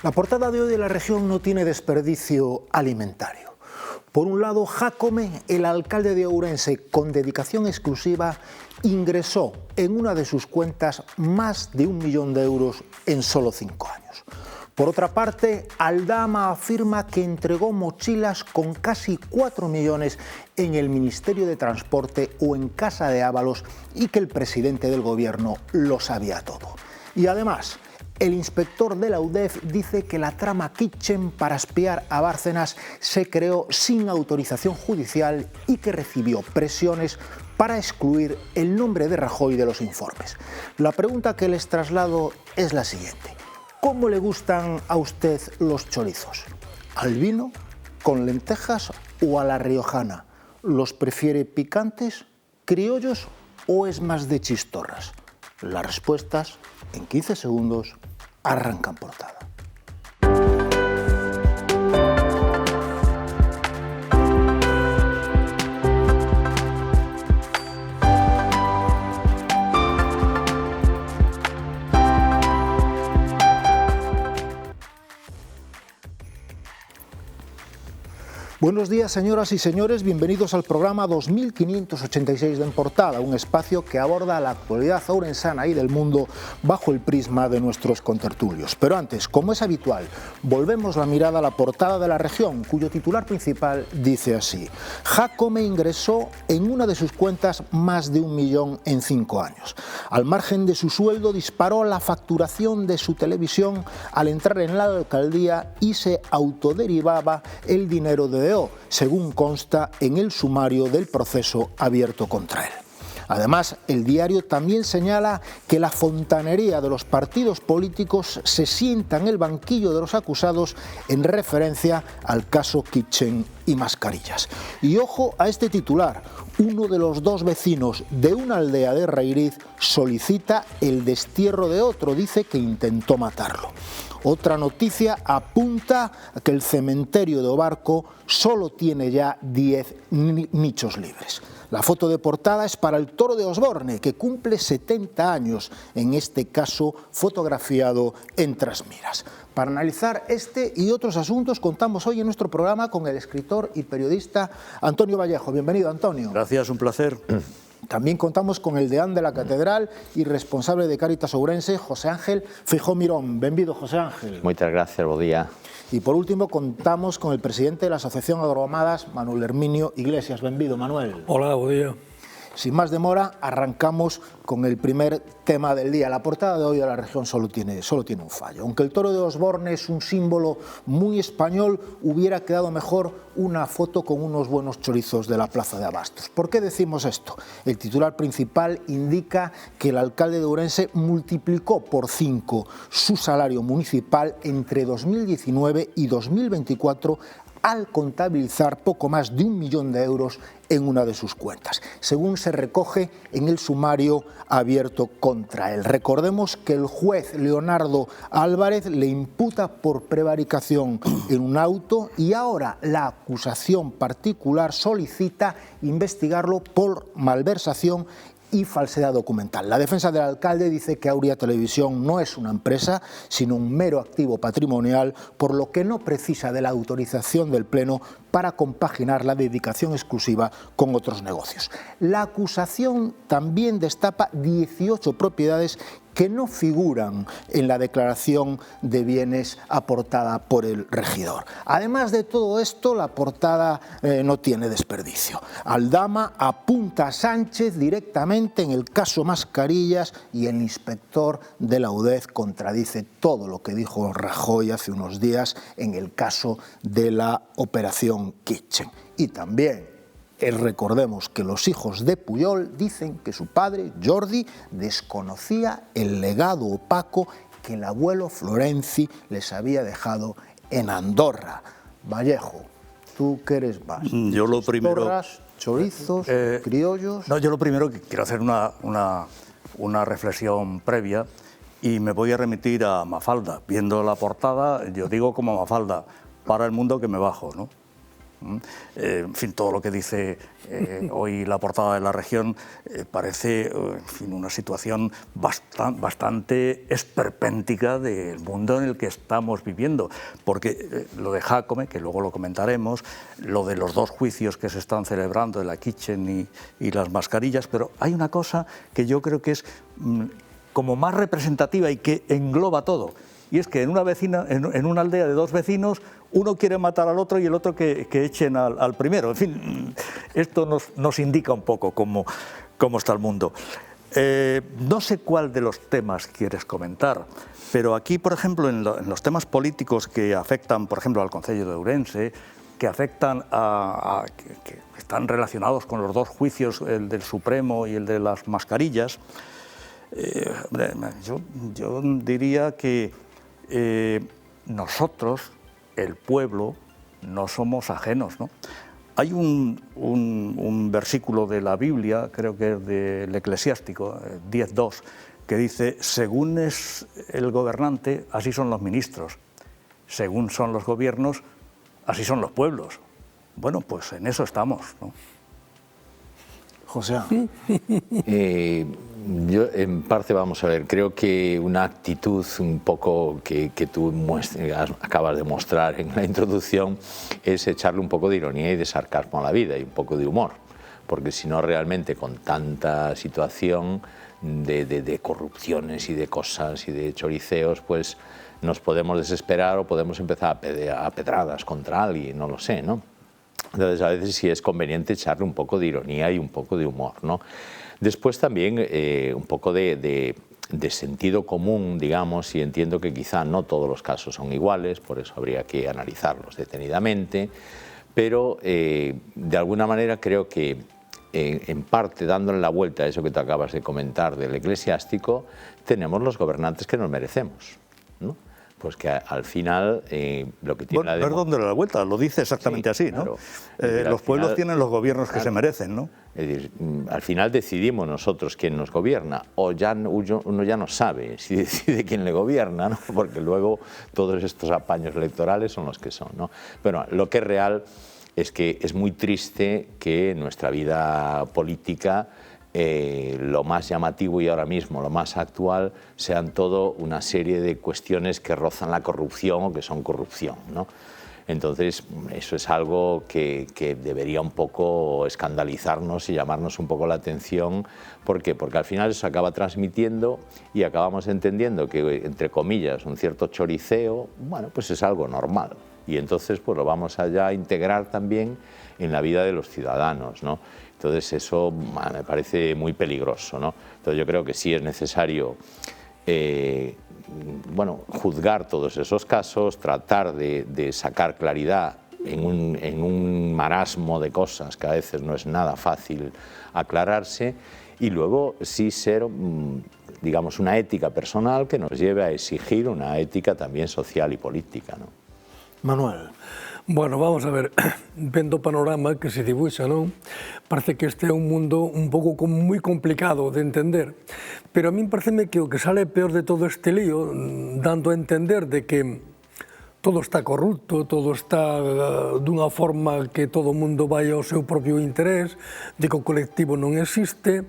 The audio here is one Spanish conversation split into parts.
La portada de hoy de La Región no tiene desperdicio alimentario. Por un lado, Jácome, el alcalde de Ourense, con dedicación exclusiva, ingresó en una de sus cuentas más de 1 millón de euros en solo 5 años. Por otra parte, Aldama afirma que entregó mochilas con casi 4 millones en el Ministerio de Transporte o en Casa de Ábalos y que el presidente del gobierno lo sabía todo. Y además, el inspector de la UDEF dice que la trama Kitchen para espiar a Bárcenas se creó sin autorización judicial y que recibió presiones para excluir el nombre de Rajoy de los informes. La pregunta que les traslado es la siguiente. ¿Cómo le gustan a usted los chorizos? ¿Al vino, con lentejas o a la riojana? ¿Los prefiere picantes, criollos o es más de chistorras? Las respuestas en 15 segundos arrancan portada. Buenos días, señoras y señores, bienvenidos al programa 2586 de En Portada, un espacio que aborda la actualidad ourensana y del mundo bajo el prisma de nuestros contertulios. Pero antes, como es habitual, volvemos la mirada a la portada de La Región, cuyo titular principal dice así: Jácome ingresó en una de sus cuentas más de 1 millón en 5 años. Al margen de su sueldo, disparó la facturación de su televisión al entrar en la alcaldía y se autoderivaba el dinero de según consta en el sumario del proceso abierto contra él. Además, el diario también señala que la fontanería de los partidos políticos se sienta en el banquillo de los acusados en referencia al caso Kitchen y Mascarillas. Y ojo a este titular: uno de los 2 vecinos de una aldea de Rairiz solicita el destierro de otro, dice que intentó matarlo. Otra noticia apunta a que el cementerio de Obarco solo tiene ya 10 nichos libres. La foto de portada es para el toro de Osborne, que cumple 70 años, en este caso fotografiado en Trasmiras. Para analizar este y otros asuntos contamos hoy en nuestro programa con el escritor y periodista Antonio Vallejo. Bienvenido, Antonio. Gracias, un placer. También contamos con el deán de la Catedral y responsable de Cáritas Ourense, José Ángel Feijó Mirón. Bienvenido, José Ángel. Muchas gracias, buen día. Y por último contamos con el presidente de la Asociación Agroamadas, Manuel Herminio Iglesias. Bienvenido, Manuel. Hola, buen día. Sin más demora, arrancamos con el primer tema del día. La portada de hoy de La Región solo tiene un fallo. Aunque el toro de Osborne es un símbolo muy español, hubiera quedado mejor una foto con unos buenos chorizos de la Plaza de Abastos. ¿Por qué decimos esto? El titular principal indica que el alcalde de Ourense multiplicó por 5 su salario municipal entre 2019 y 2024 al contabilizar poco más de 1 millón de euros en una de sus cuentas, según se recoge en el sumario abierto contra él. Recordemos que el juez Leonardo Álvarez le imputa por prevaricación en un auto y ahora la acusación particular solicita investigarlo por malversación y falsedad documental. La defensa del alcalde dice que Auria Televisión no es una empresa, sino un mero activo patrimonial, por lo que no precisa de la autorización del Pleno para compaginar la dedicación exclusiva con otros negocios. La acusación también destapa 18 propiedades que no figuran en la declaración de bienes aportada por el regidor. Además de todo esto, la portada no tiene desperdicio. Aldama apunta a Sánchez directamente en el caso Mascarillas y el inspector de la UDEF contradice todo lo que dijo Rajoy hace unos días en el caso de la operación Kitchen. Y también recordemos que los hijos de Pujol dicen que su padre, Jordi, desconocía el legado opaco que el abuelo Florenzi les había dejado en Andorra. Vallejo, ¿tú qué eres más? Yo lo primero... ¿Torras, chorizos, criollos? No, yo lo primero que quiero hacer una reflexión previa y me voy a remitir a Mafalda. Viendo la portada, yo digo como Mafalda, para el mundo que me bajo, ¿no? En fin, todo lo que dice hoy la portada de La Región parece, en fin, una situación bastante esperpéntica del mundo en el que estamos viviendo, porque lo de Jácome, que luego lo comentaremos, lo de los 2 juicios que se están celebrando, el Akichen y las mascarillas, pero hay una cosa que yo creo que es como más representativa y que engloba todo, y es que en una aldea de 2 vecinos, uno quiere matar al otro y el otro que echen al primero. En fin, esto nos indica un poco cómo está el mundo. No sé cuál de los temas quieres comentar, pero aquí, por ejemplo, en los temas políticos que afectan, por ejemplo, al Concello de Ourense, que afectan que están relacionados con los 2 juicios, el del Supremo y el de las mascarillas, yo diría que nosotros, el pueblo, no somos ajenos, ¿no? Hay un versículo de la Biblia, creo que es del Eclesiástico, 10:2, que dice: según es el gobernante, así son los ministros, según son los gobiernos, así son los pueblos. Bueno, pues en eso estamos, ¿no? José. Yo, en parte, vamos a ver, creo que una actitud un poco que tú acabas de mostrar en la introducción es echarle un poco de ironía y de sarcasmo a la vida y un poco de humor, porque si no, realmente con tanta situación de corrupciones y de cosas y de choriceos, pues nos podemos desesperar o podemos empezar a pedradas contra alguien, no lo sé, ¿no? Entonces, a veces sí es conveniente echarle un poco de ironía y un poco de humor, ¿no? Después también un poco de sentido común, digamos, y entiendo que quizá no todos los casos son iguales, por eso habría que analizarlos detenidamente, pero de alguna manera creo que en parte, dándole la vuelta a eso que te acabas de comentar del eclesiástico, tenemos los gobernantes que nos merecemos, ¿no? Pues que al final lo que tiene bueno, no es dándole la vuelta, lo dice exactamente así, ¿no? Claro. Los pueblos tienen los gobiernos que se merecen, ¿no? Es decir, al final decidimos nosotros quién nos gobierna, o uno ya no sabe si decide quién le gobierna, ¿no? Porque luego todos estos apaños electorales son los que son, ¿no? Bueno, lo que es real es que es muy triste que en nuestra vida política lo más llamativo y ahora mismo lo más actual sean todo una serie de cuestiones que rozan la corrupción o que son corrupción, ¿no? Entonces, eso es algo que debería un poco escandalizarnos y llamarnos un poco la atención. ¿Por qué? Porque al final eso acaba transmitiendo y acabamos entendiendo que, entre comillas, un cierto choriceo, bueno, pues es algo normal. Y entonces pues lo vamos a integrar también en la vida de los ciudadanos, ¿no? Entonces eso me parece muy peligroso, ¿no? Entonces yo creo que sí es necesario bueno, juzgar todos esos casos, tratar de sacar claridad en un marasmo de cosas que a veces no es nada fácil aclararse, y luego sí ser, digamos, una ética personal que nos lleve a exigir una ética también social y política, ¿no? Manuel. Bueno, vamos a ver, vendo o panorama que se dibuixa, non? Parece que este é un mundo un pouco moi complicado de entender, pero a min pareceme que o que sale peor de todo este lío, dando a entender de que todo está corrupto, todo está dunha forma que todo o mundo vai ao seu propio interés, de que o colectivo non existe,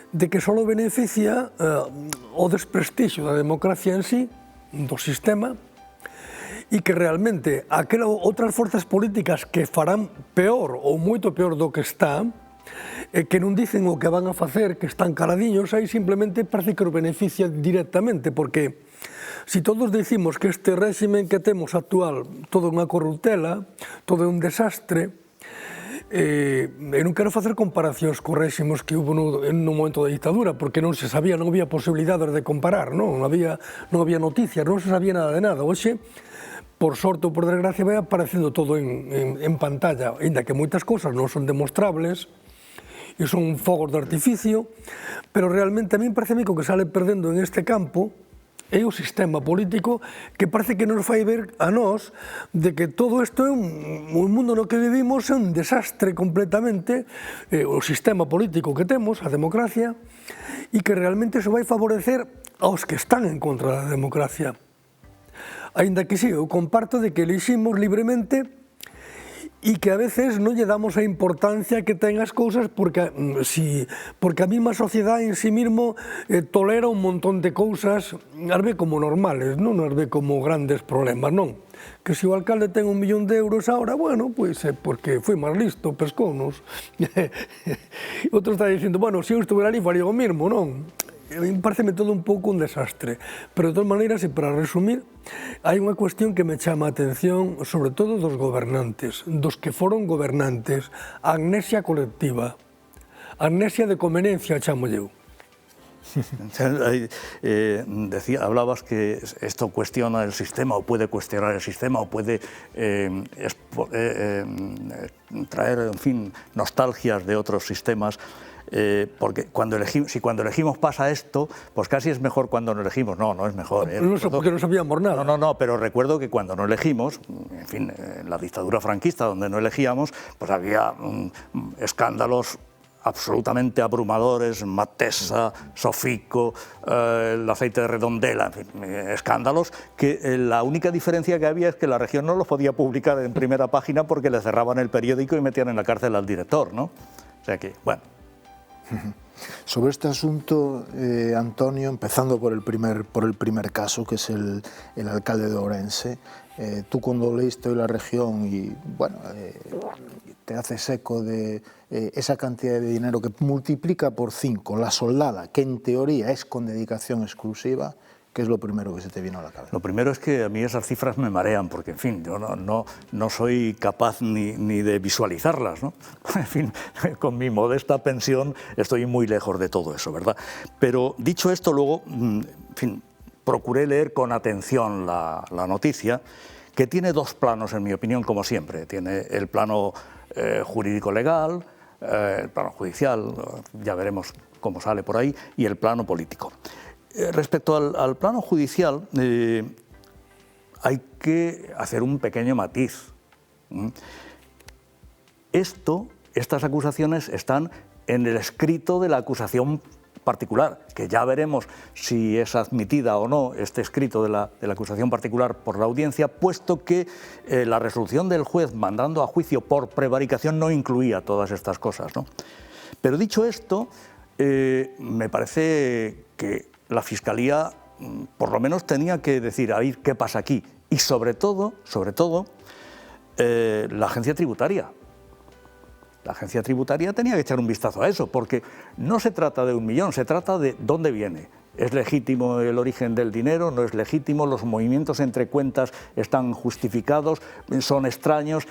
de que só beneficia o desprestixio da democracia en sí, do sistema, e que realmente outras forzas políticas que farán peor ou moito peor do que está, que non dicen o que van a facer, que están caladiños, aí simplemente parece que o beneficia directamente, porque se todos dicimos que este réximen que temos actual todo é unha corruptela, todo é un desastre, eu non quero facer comparacións co réximos que hubo no momento da dictadura, porque non se sabía, non había posibilidades de comparar, non había noticias, non se sabía nada de nada. Hoxe, por sorte ou por desgracia, vai aparecendo todo en pantalla, ainda que moitas cousas non son demostrables e son fogos de artificio, pero realmente a mí parece que o que sale perdendo en este campo é o sistema político, que parece que nos fai ver a nós de que todo isto é un mundo no que vivimos, é un desastre completamente, o sistema político que temos, a democracia, e que realmente se vai favorecer aos que están en contra da democracia. Ainda que sí, eu comparto de que eliximos libremente y que a veces non lle damos a importancia que ten as cousas porque a mesma sociedade en sí mismo tolera un montón de cousas, as ve como normales, non as ve como grandes problemas, non. Que se o alcalde ten 1 millón de euros ahora, bueno, pois é porque foi máis listo, pescounos. Outro está dicindo, bueno, se eu estuviera ali faría o mismo, non? Pareceme todo un pouco un desastre, pero de todas maneiras, e para resumir, hai unha cuestión que me chama a atención, sobre todo dos gobernantes, dos que foron gobernantes, a amnesia colectiva, a amnesia de conveniencia, chamo eu. Hablabas que esto cuestiona el sistema o puede cuestionar el sistema o puede traer, en fin, nostalgias de otros sistemas. Porque si cuando elegimos pasa esto, pues casi es mejor cuando no elegimos. No, no es mejor. Porque no sabíamos nada. No, pero recuerdo que cuando no elegimos, en fin, en la dictadura franquista, donde no elegíamos, pues había escándalos absolutamente abrumadores, Matesa, Sofico, el aceite de Redondela, en fin, escándalos que la única diferencia que había es que la región no los podía publicar en primera página porque le cerraban el periódico y metían en la cárcel al director, ¿no? O sea que, bueno. Sobre este asunto, Antonio, empezando por el primer caso, que es el alcalde de Ourense, tú cuando leíste hoy La Región y bueno, te haces eco de esa cantidad de dinero que multiplica por 5 la soldada, que en teoría es con dedicación exclusiva, ¿qué es lo primero que se te vino a la cabeza? Lo primero es que a mí esas cifras me marean, porque, en fin, yo no soy capaz ni de visualizarlas, ¿no? En fin, con mi modesta pensión estoy muy lejos de todo eso, ¿verdad? Pero dicho esto, luego, en fin, procuré leer con atención la noticia, que tiene 2 planos, en mi opinión, como siempre. Tiene el plano jurídico-legal, el plano judicial, ya veremos cómo sale por ahí, y el plano político. Respecto al plano judicial, hay que hacer un pequeño matiz. Estas acusaciones están en el escrito de la acusación particular, que ya veremos si es admitida o no este escrito de la acusación particular por la audiencia, puesto que la resolución del juez mandando a juicio por prevaricación no incluía todas estas cosas, ¿no? Pero dicho esto, me parece que la Fiscalía por lo menos tenía que decir, a ver, ¿qué pasa aquí? Y sobre todo, la agencia tributaria. La agencia tributaria tenía que echar un vistazo a eso, porque no se trata de 1 millón, se trata de dónde viene. ¿Es legítimo el origen del dinero? ¿No es legítimo? ¿Los movimientos entre cuentas están justificados? ¿Son extraños?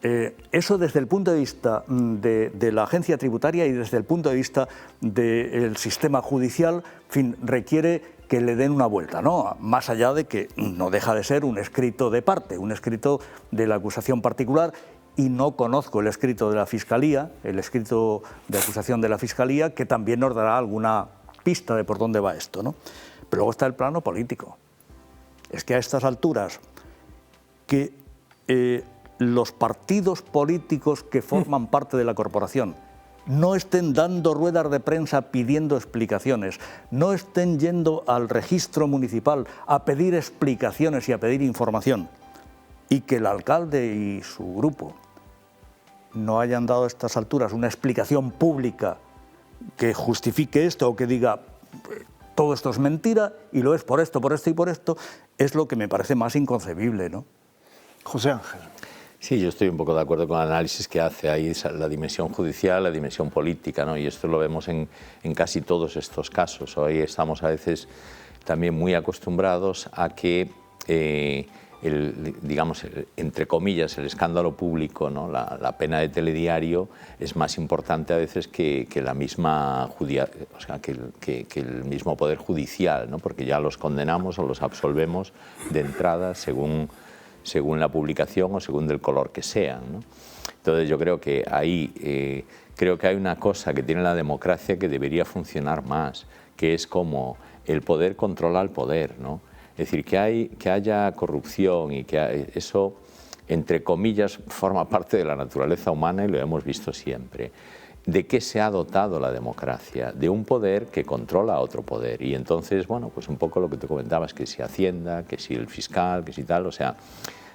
Eso desde el punto de vista de la agencia tributaria y desde el punto de vista del sistema judicial, en fin, requiere que le den una vuelta, ¿no? Más allá de que no deja de ser un escrito de parte, un escrito de la acusación particular, y no conozco el escrito de la Fiscalía, el escrito de acusación de la Fiscalía, que también nos dará alguna pista de por dónde va esto, ¿no? Pero luego está el plano político. Es que a estas alturas que los partidos políticos que forman parte de la corporación no estén dando ruedas de prensa pidiendo explicaciones, no estén yendo al registro municipal a pedir explicaciones y a pedir información, y que el alcalde y su grupo no hayan dado a estas alturas una explicación pública que justifique esto o que diga todo esto es mentira y lo es por esto y por esto, es lo que me parece más inconcebible, ¿no? José Ángel. Sí, yo estoy un poco de acuerdo con el análisis que hace ahí, la dimensión judicial, la dimensión política, ¿no? Y esto lo vemos en casi todos estos casos. Hoy estamos a veces también muy acostumbrados a que, digamos, entre comillas, el escándalo público, ¿no? La pena de telediario es más importante a veces que la misma o sea, que el mismo poder judicial, ¿no? Porque ya los condenamos o los absolvemos de entrada según la publicación o según el color que sean, ¿no? Entonces yo creo que ahí creo que hay una cosa que tiene la democracia que debería funcionar más, que es como el poder controla al poder, ¿no? Es decir, que haya corrupción y que eso, entre comillas, forma parte de la naturaleza humana y lo hemos visto siempre. ¿De qué se ha dotado la democracia? De un poder que controla a otro poder. Y entonces, bueno, pues un poco lo que te comentabas, que si Hacienda, que si el fiscal, que si tal, o sea,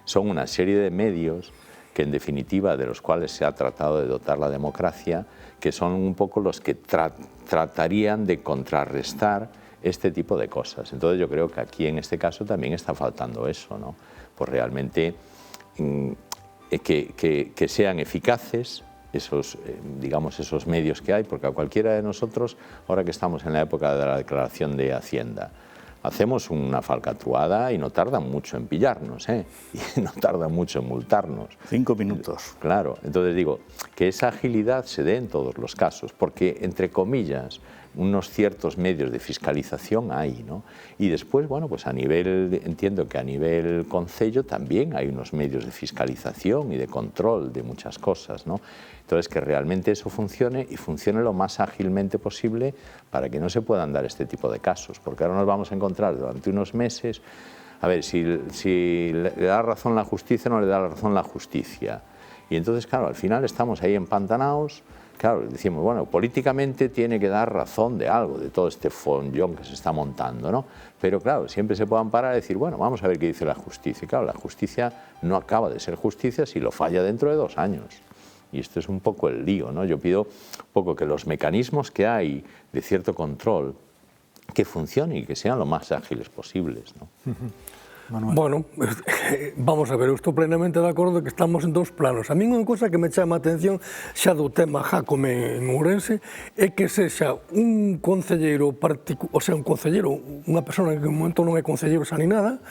son una serie de medios que en definitiva de los cuales se ha tratado de dotar la democracia, que son un poco los que tratarían de contrarrestar este tipo de cosas. Entonces yo creo que aquí en este caso también está faltando eso, ¿no? Pues realmente que sean eficaces esos, digamos, esos medios que hay, porque a cualquiera de nosotros, ahora que estamos en la época de la declaración de Hacienda, hacemos una falcatruada y no tarda mucho en pillarnos, y no tarda mucho en multarnos. 5 minutos. Claro, entonces digo, que esa agilidad se dé en todos los casos, porque, entre comillas, unos ciertos medios de fiscalización hay, ¿no? Y después, bueno, pues a nivel, entiendo que a nivel concello también hay unos medios de fiscalización y de control de muchas cosas, ¿no? Entonces, que realmente eso funcione y funcione lo más ágilmente posible para que no se puedan dar este tipo de casos, porque ahora nos vamos a encontrar durante unos meses, a ver, si le da razón la justicia o no le da razón la justicia. Y entonces, claro, al final estamos ahí empantanados. Claro, decimos, bueno, políticamente tiene que dar razón de algo, de todo este follón que se está montando, ¿no? Pero claro, siempre se puede amparar a decir, bueno, vamos a ver qué dice la justicia. Y claro, la justicia no acaba de ser justicia si lo falla dentro de 2 años. Y esto es un poco el lío, ¿no? Yo pido un poco que los mecanismos que hay de cierto control que funcionen y que sean lo más ágiles posibles, ¿no? Manuel. Bueno, vamos a ver, eu estou plenamente de acordo que estamos en 2 planos. A mí unha cousa que me chama a atención xa do tema Jácome en Ourense é que sexa un concelleiro o sea, un concelleiro, unha persona que en momento non é concelleiro xa ni nada,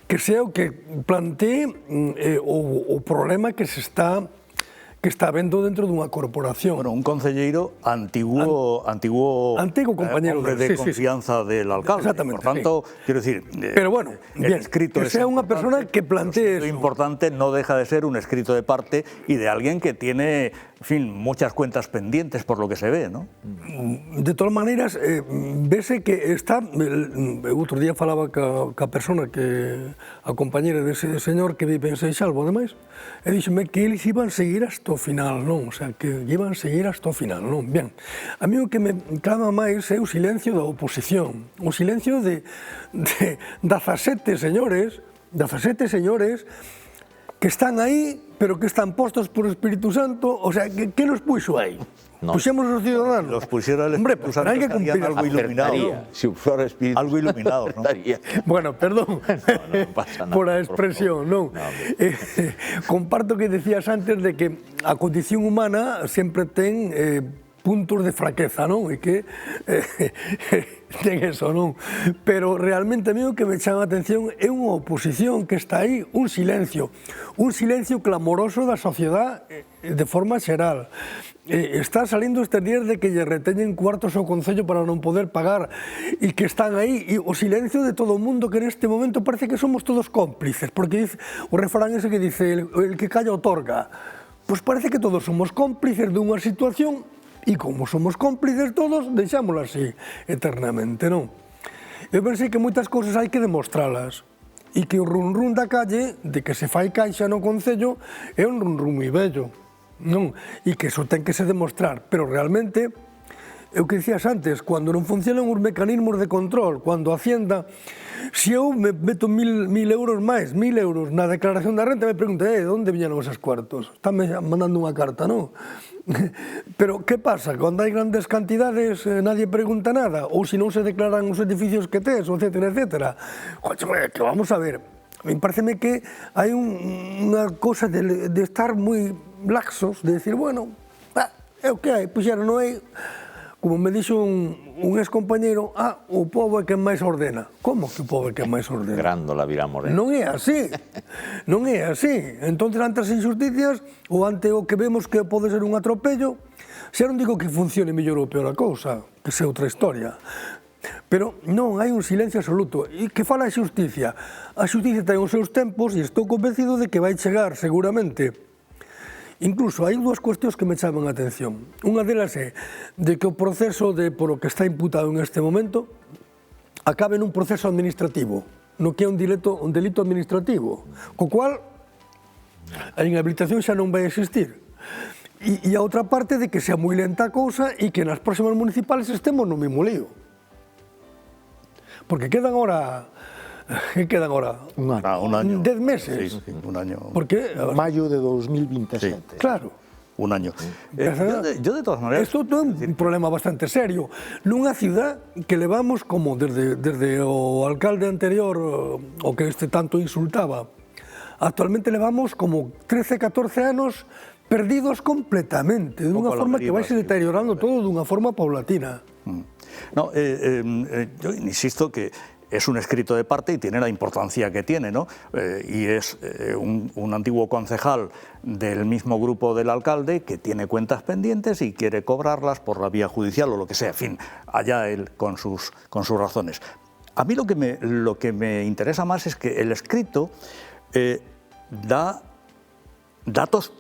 que sea o que plantee o problema que está habendo dentro dunha corporación. Bueno, un concelleiro antigo compañero hombre de confianza del alcalde. Exactamente, por tanto, quiero decir, pero bueno, bien, escrito que sea unha persona que plantee eso. Lo importante no deja de ser un escrito de parte y de alguien que tiene, en fin, muchas cuentas pendientes por lo que se ve, ¿no? De todas maneiras, vese que está, outro día falaba ca persona que a compañera dese señor que vive en Seixalbo, ademais, e díxeme que eles iban seguir hasta o final, non? O sea, que iban seguir hasta o final, non? Bien, a mí o que me clama máis é o silencio da oposición, o silencio de 17 señores que están aí, pero que están postos por Espírito Santo, o sea, que nos puxo aí? No. Puxemos os ciudadanos. Los pusiera el Hombre, Espíritu pues hay que Santo, cumplir. algo iluminado. Si fuera Espíritu Algo iluminado, ¿no? Bueno, perdón, no pasa nada, por a expresión, non? Comparto que decías antes de que a condición humana sempre ten puntos de fraqueza, non? E que ten eso, non? Pero realmente a mí o que me chama a atención é unha oposición que está aí, un silencio clamoroso da sociedade de forma xeral. Está salindo estes días de que lle reteñen cuartos ao Concello para non poder pagar e que están aí, e o silencio de todo o mundo que neste momento parece que somos todos cómplices, porque dice, o refrán ese que dice, el que calla otorga, pois parece que todos somos cómplices dunha situación e como somos cómplices todos, deixámoslo así eternamente, non? Eu pensei que moitas cousas hai que demostralas e que o run da calle de que se fai caixa no Concello é un run moi bello, non? E que iso ten que se demostrar, pero realmente, é o que dicías antes, cando non funcionan os mecanismos de control, cando a Hacienda, se eu me meto 1.000 euros máis, 1.000 euros na declaración da renta, me pregunta, onde viñeron esos cuartos? Están mandando unha carta, non? Pero, que pasa? Cando hai grandes cantidades, nadie pregunta nada, ou se non se declaran os edificios que tes, etcétera, etcétera. Que vamos a ver, a mí pareceme que hai unha cosa de estar moi laxos, de decir, bueno, é o que hai, puxeron, non hai, como me dixo un ex-compañeiro, o povo é quen máis ordena. Como que o povo é quen máis ordena? Grándola Viramorena. Non é así, non é así. Entón, ante as injusticias, ou ante o que vemos que pode ser un atropello, xa non digo que funcione mellor ou peor a cousa, que é outra historia, pero non, hai un silencio absoluto. E que fala a xusticia? A xusticia ten os seus tempos e estou convencido de que vai chegar, seguramente. Incluso hai dúas cuestións que me chaman a atención. Unha delas é de que o proceso por o que está imputado en este momento acabe nun proceso administrativo, no que é un delito administrativo, co cual a inhabilitación xa non vai existir. E a outra parte de que sea moi lenta a cousa e que nas próximas municipales estemos no mesmo lío. Porque quedan ahora Que quedan ahora? Un año. Un año. 10 meses. Sí, un año. ¿Por qué? Mayo de 2027. Claro. Un año. Yo de todas maneras... Isto é un problema bastante serio. Nunha ciudad que levamos como desde o alcalde anterior, o que este tanto insultaba, actualmente levamos como 13, 14 anos perdidos completamente, dunha forma que vai se deteriorando todo dunha forma paulatina. No, yo insisto que es un escrito de parte y tiene la importancia que tiene, ¿no? Y es un antiguo concejal del mismo grupo del alcalde que tiene cuentas pendientes y quiere cobrarlas por la vía judicial o lo que sea, en fin, allá él con sus razones. A mí lo que me interesa más es que el escrito da datos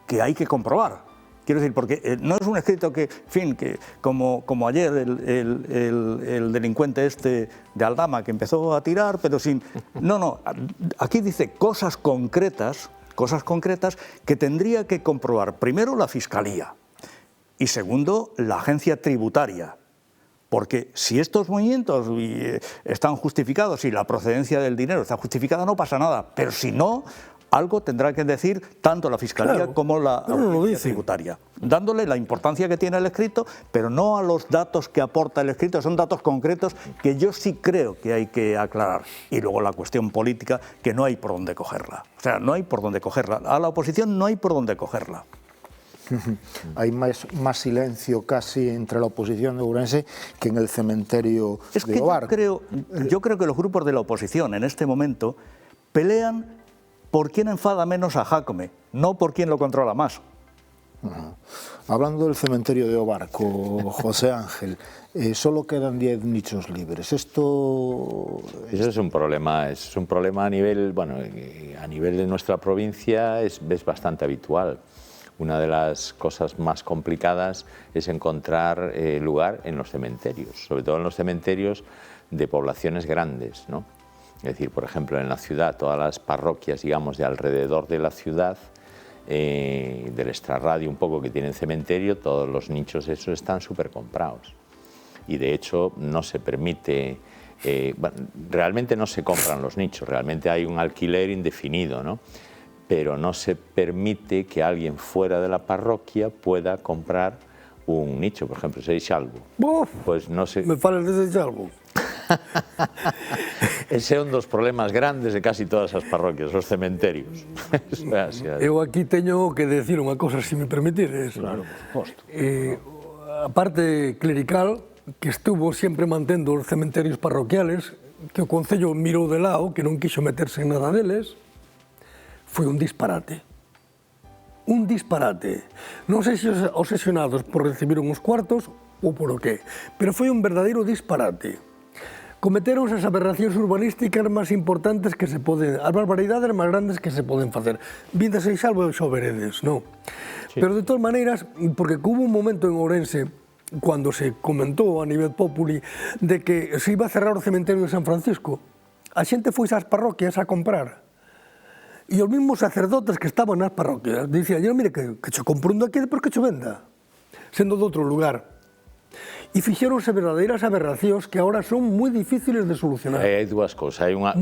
que hay que comprobar. Quiero decir, porque no es un escrito que, en fin, que como ayer el delincuente este de Aldama que empezó a tirar, pero sin... No, aquí dice cosas concretas que tendría que comprobar primero la Fiscalía y segundo la Agencia Tributaria. Porque si estos movimientos están justificados y la procedencia del dinero está justificada, no pasa nada, pero si no... Algo tendrá que decir tanto la Fiscalía como la Agencia Tributaria, dándole la importancia que tiene el escrito, pero no a los datos que aporta el escrito, son datos concretos que yo sí creo que hay que aclarar. Y luego la cuestión política, que no hay por dónde cogerla. O sea, no hay por dónde cogerla. A la oposición no hay por dónde cogerla. Hay más silencio casi entre la oposición de Ourense que en el cementerio de Ovar. Yo creo que los grupos de la oposición en este momento pelean por quién enfada menos a Jácome, no por quién lo controla más. Hablando del cementerio de Obarco, José Ángel, solo quedan 10 nichos libres. Eso es un problema a nivel, bueno, a nivel de nuestra provincia es bastante habitual. Una de las cosas más complicadas es encontrar lugar en los cementerios, sobre todo en los cementerios de poblaciones grandes, ¿no? Es decir, por ejemplo, en la ciudad, todas las parroquias, digamos, de alrededor de la ciudad, del extrarradio un poco que tienen cementerio, todos los nichos esos están súper comprados. Y de hecho no se permite, realmente no se compran los nichos, realmente hay un alquiler indefinido, ¿no? Pero no se permite que alguien fuera de la parroquia pueda comprar un nicho, por ejemplo, Seixalbo. Pues no sé. Me falas de Seixalbo. Ese é un dos problemas grandes de casi todas as parroquias, os cementerios. Eu aquí teño que decir unha cosa, se me permitides. Claro, por suposto. A parte clerical, que estuvo sempre mantendo os cementerios parroquiales, que o Concello mirou de lado, que non quixo meterse en nada deles, foi un disparate. Un disparate. Non sei se os obsesionados por recibir uns cuartos ou por o qué, pero foi un verdadeiro disparate. Cometeronse as aberracións urbanísticas máis importantes que se poden, as barbaridades máis grandes que se poden facer. Vinda Seixalbo e xa veredes, non? Sí. Pero de todas maneiras, porque hubo un momento en Ourense, cando se comentou a nivel populi, de que se iba a cerrar o cementerio de San Francisco, a xente foi ás parroquias a comprar. E os mismos sacerdotes que estaban nas parroquias dicían, mire, que che compro un daqui depois que che venda, sendo de outro lugar. E fixeronse verdadeiras aberracións que agora son moi difíciles de solucionar. Hai dúas cousas, hai unha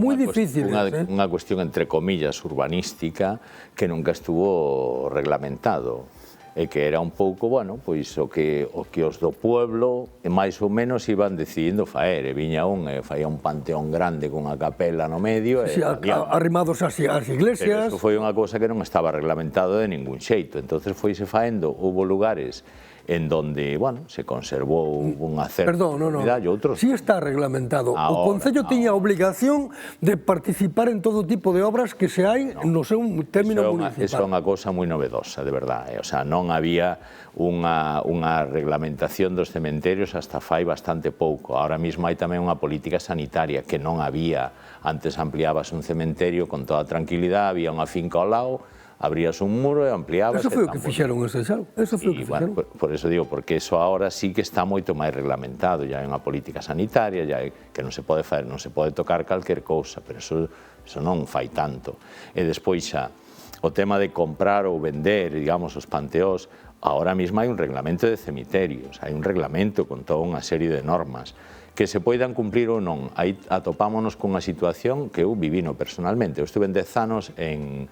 cuestión entre comillas urbanística que nunca estuvo reglamentado e que era un pouco, bueno, pois o que os do pueblo máis ou menos iban decidindo faer, e viña e faía un panteón grande con a capela no medio arrimados ás iglesias. Pero iso foi unha cousa que non estaba reglamentado de ningún xeito, entonces foise faendo, houve lugares en donde, bueno, se conservou unha certa comunidade e outros... Sí está reglamentado. O Concello tiña a obligación de participar en todo tipo de obras que se hai no seu término municipal. Eso é unha cousa moi novedosa, de verdade. O sea, non había unha reglamentación dos cementerios hasta fai bastante pouco. Ahora mesmo hai tamén unha política sanitaria que non había. Antes ampliabas un cementerio con toda tranquilidade, había unha finca ao lado, abrías un muro e ampliabas... Eso foi o que fixeron ese xal. Eso foi o que fixeron. Por eso digo, porque eso ahora sí que está moito máis reglamentado, ya hai unha política sanitaria, ya que non se pode fazer, non se pode tocar calquer cousa, pero eso non fai tanto. E despois xa, o tema de comprar ou vender, digamos, os panteóns, ahora mesmo hai un reglamento de cemiterios, hai un reglamento con toda unha serie de normas Que se poidan cumplir ou non, aí atopámonos cunha situación que eu vivino personalmente. Eu estuve 10 anos en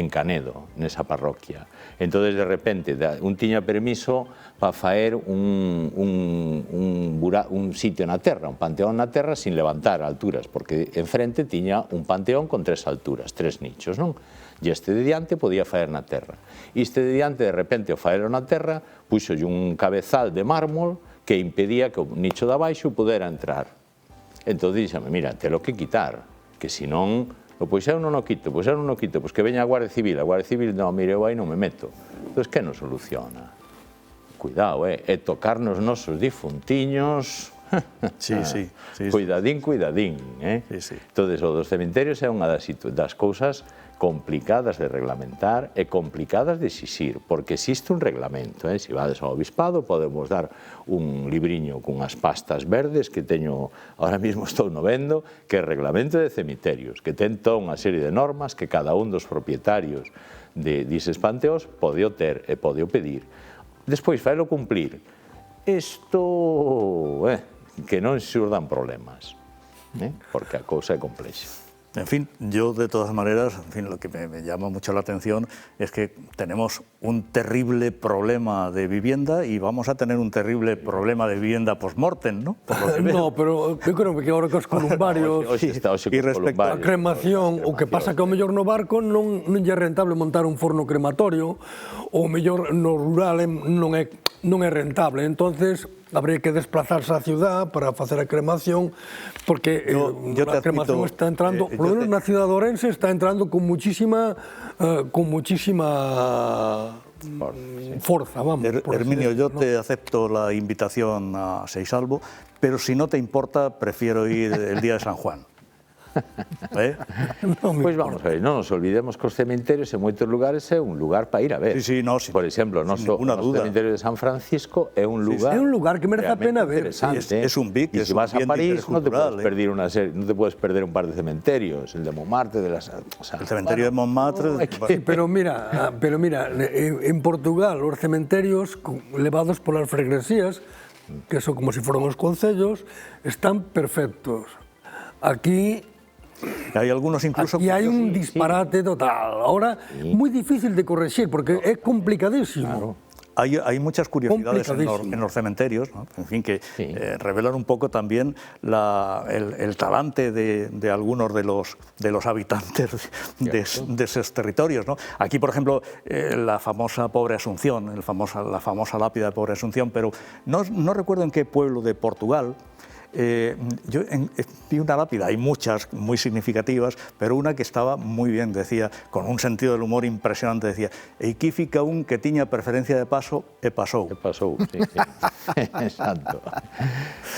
Canedo, nesa parroquia. Entón, de repente, un tiña permiso para faer un sitio na terra, un panteón na terra sin levantar alturas, porque enfrente tiña un panteón con 3 alturas, 3 nichos, non? E este de diante podía faer na terra. E este de diante, de repente, o faero na terra, puxolle un cabezal de mármol que impedía que o nicho de abaixo pudera entrar. Entón díxame, mira, telo que quitar, que senón, pois eu non o quito, pois que veña a Guardia Civil, non, mire, eu aí non me meto. Entón, que non soluciona? Cuidado, tocar nos nosos difuntiños... Cuidadín, Entón, o dos cementerios é unha das cousas complicadas de reglamentar e complicadas de exixir, porque existe un reglamento. Se vades ao obispado, podemos dar un libriño cunhas pastas verdes que teño, ahora mismo estou no vendo, que é reglamento de cemiterios, que ten toda unha serie de normas que cada un dos propietarios dises panteós pode ter e pode pedir. Despois, faelo cumplir. Isto, que non xurdan problemas, porque a cousa é complexa. En fin, yo de todas maneras, lo que me llama mucho la atención es que tenemos un terrible problema de vivienda y vamos a tener un terrible problema de vivienda post-mortem, ¿no? No, pero yo creo que ahora que os columbarios y respecto a cremación, o que pasa que ao mellor no barco non é rentable montar un forno crematorio, ou mellor no rural non é rentable, entonces habría que desplazarse á ciudad para facer a cremación, porque a cremación está entrando, por lo menos na ciudad de Ourense, está entrando con muchísima fuerza, vamos. Herminio, yo te acepto la invitación a Seisalvo, pero si no te importa, prefiero ir el día de San Juan. Pois vamos a ver, non nos olvidemos que os cementerios en moitos lugares é un lugar para ir a ver. Por exemplo, o noso cemiterio de San Francisco é un lugar que merece a pena ver. Es un BIC, e se vas a París non te puedes perder un par de cementerios, el de Montmartre, el cementerio de Montmartre. Pero mira, en Portugal os cementerios levados polas freguesías, que son como se foron os concellos, están perfectos. Aquí hay algunos incluso... Y hay un disparate total. Ahora, muy difícil de corregir, porque es complicadísimo. Hay muchas curiosidades en los cementerios, ¿no? En fin, que revelan un poco también el talante de algunos de los habitantes de esos territorios, ¿no? Aquí, por ejemplo, la famosa Pobre Asunción, la famosa lápida de Pobre Asunción, pero no recuerdo en qué pueblo de Portugal. Yo vi una lápida, hay muchas muy significativas, pero una que estaba muy bien, decía, con un sentido del humor impresionante, decía: "Aquí fica un que tiña preferencia de paso e pasou". E pasou, sí. Exacto.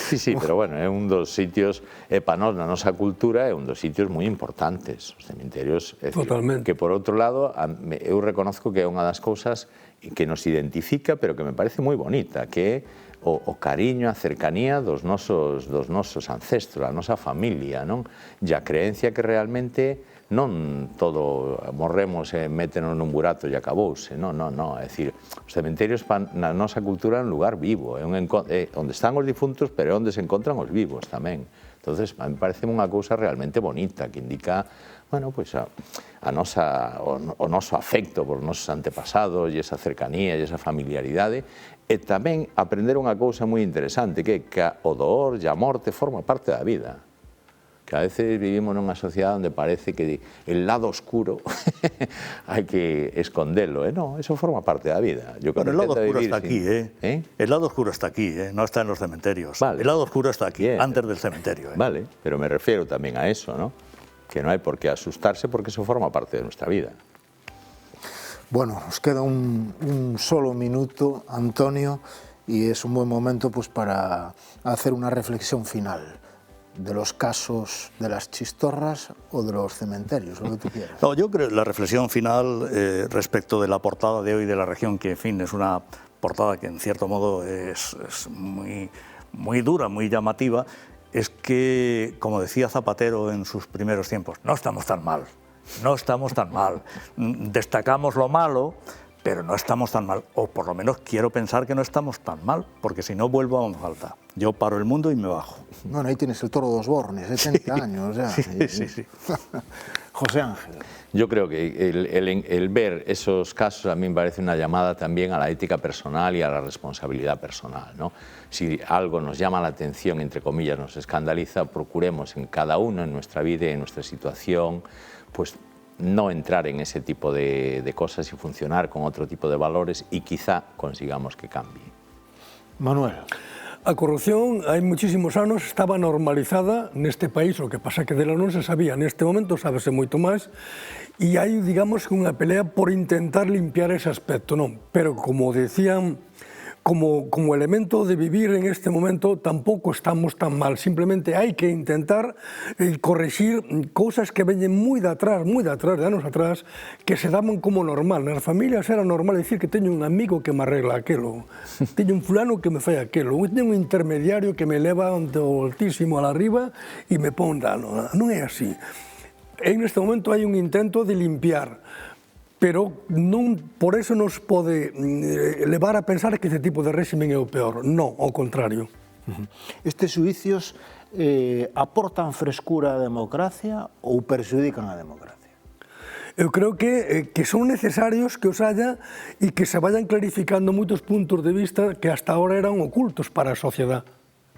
Sí, pero bueno, é un dos sitios, para nós, na nosa cultura, é un dos sitios moi importantes, os cementerios. Totalmente. Que, por outro lado, eu reconozco que é unha das cousas que nos identifica, pero que me parece moi bonita, que é o cariño, a cercanía dos nosos ancestros, a nosa familia, non? E a creencia que realmente non todo morremos e métenos nun burato e acabouse, non. É dicir, os cementerios na nosa cultura é un lugar vivo, é onde están os difuntos, pero é onde se encontran os vivos tamén. Entonces, a mí parece unha cousa realmente bonita, que indica, bueno, pois o noso afecto por os nosos antepasados e esa cercanía e esa familiaridade, e tamén aprender unha cousa moi interesante, que o dolor e a morte forma parte da vida. Que a veces vivimos nunha sociedade onde parece que el lado oscuro hai que escondelo, non, eso forma parte da vida. Bueno, el lado oscuro está aquí, El lado oscuro está aquí, no está en los cementerios. El lado oscuro está aquí, antes del cementerio. Vale, pero me refiero tamén a eso, ¿no? Que no hay por qué asustarse porque eso forma parte de nuestra vida. Bueno, nos queda un solo minuto, Antonio, y es un buen momento pues para hacer una reflexión final de los casos de las chistorras o de los cementerios, lo que tú quieras. No, yo creo que la reflexión final respecto de la portada de hoy de La Región, que en fin es una portada que en cierto modo es muy dura, muy llamativa, es que, como decía Zapatero en sus primeros tiempos, no estamos tan mal. Destacamos lo malo, pero no estamos tan mal, o por lo menos quiero pensar que no estamos tan mal, porque si no vuelvo a falta. Yo paro el mundo y me bajo. Bueno, ahí tienes el toro de Osborne, 70 años ya. Sí. José Ángel. Yo creo que el ver esos casos a mí me parece una llamada también a la ética personal y a la responsabilidad personal, ¿no? Si algo nos llama la atención, entre comillas, nos escandaliza, procuremos en cada uno, en nuestra vida y en nuestra situación, pues no entrar en ese tipo de cosas y funcionar con otro tipo de valores y quizá consigamos que cambie. Manuel. A corrupción hai muchísimos anos estaba normalizada neste país, o que pasa que dela non se sabía, neste momento sábese moito máis, e hai, digamos, unha pelea por intentar limpiar ese aspecto, non? Pero, como decían, como elemento de vivir en este momento tampouco estamos tan mal, simplemente hai que intentar corregir cousas que veñen moi de atrás, de anos atrás, que se daban como normal. Nas familias era normal dicir que teño un amigo que me arregla aquelo, teño un fulano que me fai aquelo, teño un intermediario que me leva do altísimo a la arriba e me pon dano. Non é así. En este momento hai un intento de limpiar, pero non por eso nos pode levar a pensar que este tipo de réximen é o peor. Non, ao contrario. Estes xuicios aportan frescura á democracia ou perxudican a democracia? Eu creo que son necesarios que os haya e que se vayan clarificando moitos puntos de vista que hasta ahora eran ocultos para a sociedade.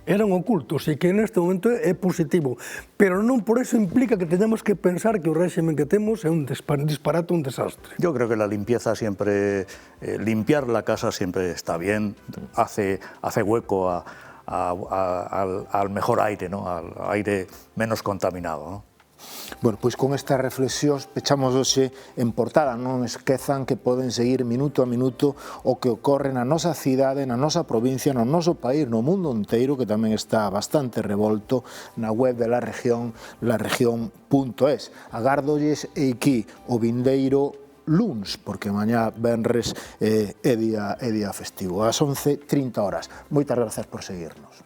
Eran ocultos e que neste momento é positivo, pero non por eso implica que teñamos que pensar que o réximen que temos é un disparate, un desastre. Yo creo que la limpieza siempre, limpiar la casa siempre está bien, hace hueco al mejor aire, ¿no? Al aire menos contaminado, ¿no? Bueno, pois con estas reflexións pechamos hoxe en portada. Non esquezan que poden seguir minuto a minuto o que ocorre na nosa cidade, na nosa provincia, no noso país, no mundo inteiro, que tamén está bastante revolto, na web de La Región, laregión.es. Agardolles aquí o vindeiro luns, porque mañá venres é día festivo, ás 11:30 horas. Moitas grazas por seguirnos.